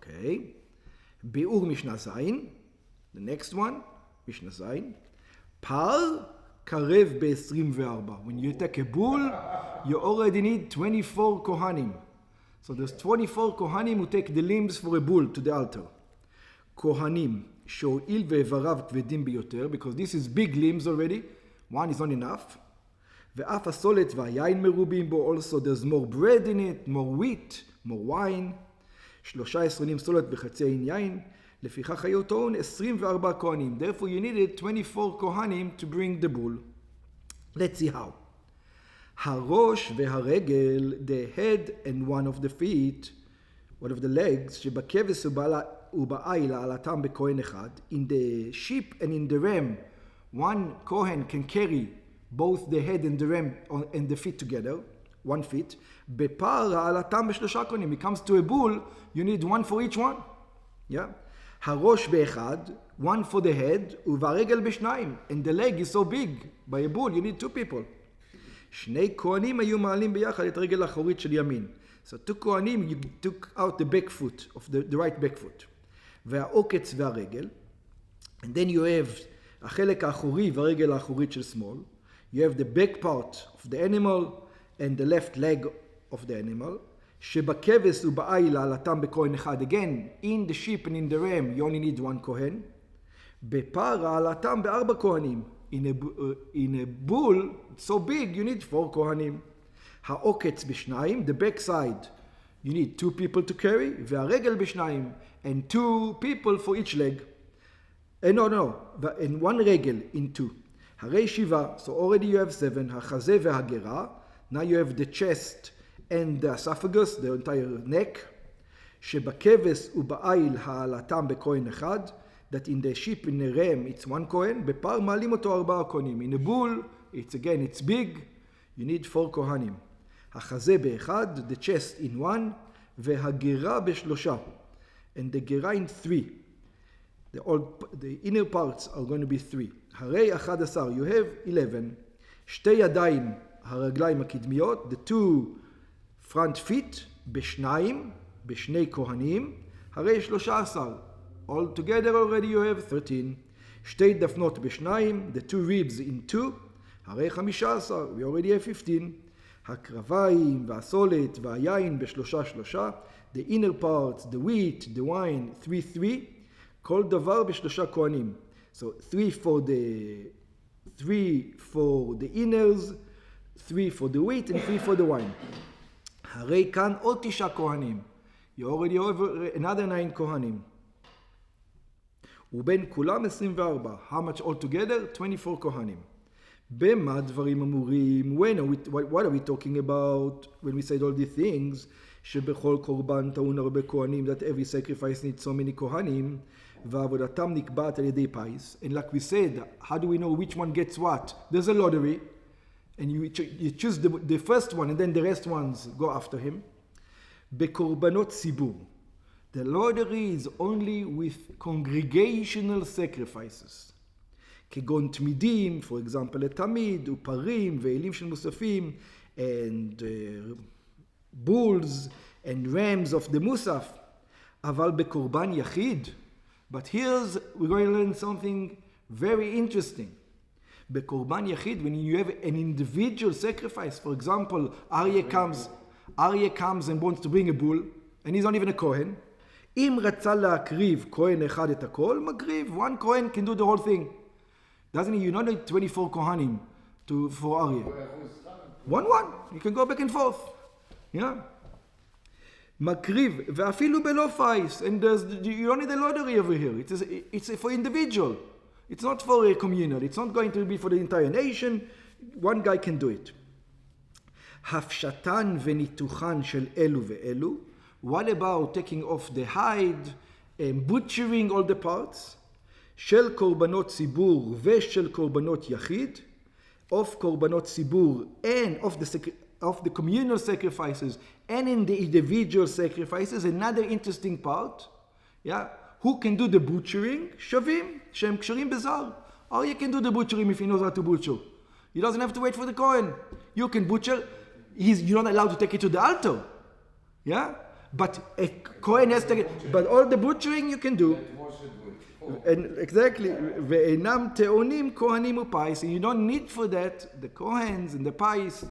Okay. Bi'ur Mishnah Zayin. The next one, Mishnah Zayin. Par karev be-24. When you take a bull, you already need 24 kohanim. So there's 24 kohanim who take the limbs for a bull to the altar. Kohanim, sho'il ve'evarav kvedim biyoter, because this is big limbs already. One is not enough. Ve'af hasolet va'yayin merubim bo, also there's more bread in it, more wheat, more wine. 13 nim solet וחצי עין יין. לפיכך היו טעון 24 כהנים. Therefore you needed 24 kohanim to bring the bull. Let's see how. הראש והרגל, the head and one of the feet, one of the legs, שבכבש ובעיל העלתם בכהן אחד. In the sheep and in the ram, one kohen can carry both the head and the ram and the feet together, 1 feet. בפר העלתם בשלושה כהנים. It comes to a bull, you need one for each one. Yeah. הראש באחד, one for the head, וברגל בשניים. And the leg is so big, by a bull, you need 2 people. שני כהנים היו מעלים ביחד את רגל האחורית של ימין. So 2 כהנים, you took out the back foot, of the right back foot. והעוקץ והרגל. And then you have החלק האחורי והרגל האחורית של שמאל. You have the back part of the animal and the left leg of the animal. שבכבש ובעיל העלתם בכהן אחד. Again, in the sheep and in the ram, you only need 1 kohen. בפר העלתם ב4 כהנים. In a bull, so big, you need 4 kohanim. העוקץ בשניים, the back side, you need 2 people to carry. והרגל בשניים, and 2 people for each leg. No, and 1 רגל in 2. הרי 7, so already you have 7. החזה והגרה, now you have the chest and the esophagus, the entire neck. שבכבש ובעיל העלתם בכהן אחד, that in the sheep, in the ram, it's 1 kohen. בפר מעלים אותו 4 כהנים. In a bull, it's big, you need 4 kohanim. החזה באחד, the chest in 1, והגרה בשלושה, and the גרה in 3. The inner parts are going to be 3. הרי 11, you have 11. שתי ידיים, הרגליים הקדמיות, the 2 front feet, בשניים, בשני כהנים, הרי 13. All together already you have 13. שתי דפנות בשניים, the 2 ribs in 2, הרי 15. We already have 15. הקרביים והסולת והיין בשלושה, the inner parts, the wheat, the wine, 3. כל דבר בשלושה כהנים. So 3 for the inners, 3 for the wheat, and 3 for the wine. הרי כאן עוד 9 כהנים. You already have another 9 כהנים. ובין כולם 24. How much altogether? 24 כהנים. במה דברים אמורים? What are we talking about when we said all these things? שבכל קורבן טעון הרבה כהנים, that every sacrifice needs so many כהנים, ועבודתם נקבעת על ידי פיס. And like we said, how do we know which one gets what? There's a lottery, and you choose the first one, and then the rest ones go after him. בקורבנות ציבור. The lottery is only with congregational sacrifices. כגון תמידים, for example, לתמיד, ופרים, ואלים של מוספים, and bulls, and rams of the musaf. אבל בקורבן יחיד. But we're going to learn something very interesting. בקורבן יחיד, when you have an individual sacrifice, for example, Aryeh comes and wants to bring a bull, and he's not even a Kohen. אם רצה להקריב כהן אחד את הכל, מקריב. 1 Kohen can do the whole thing. Doesn't he? You don't need 24 Kohanim for Aryeh. 1. You can go back and forth. Yeah. מקריב, ואפילו בלא פייס. And you don't need a lottery over here. It's for individual. It's not for a communal. It's not going to be for the entire nation. 1 guy can do it. הפשטן וניתוחן של אלו ואלו. What about taking off the hide and butchering all the parts? של קורבנות ציבור ושל קורבנות יחיד. Of קורבנות ציבור and of the communal sacrifices and in the individual sacrifices. Another interesting part. Yeah. Who can do the butchering? שווים, שהם קשרים בזר. Or you can do the butchering if he knows how to butcher. He doesn't have to wait for the Kohen. You can butcher. You're not allowed to take it to the altar. Yeah? But a Kohen has to, but all the butchering you can do. And exactly, ve'enam te'onim kohanim upais, and you don't need for that the Kohens and the Pais.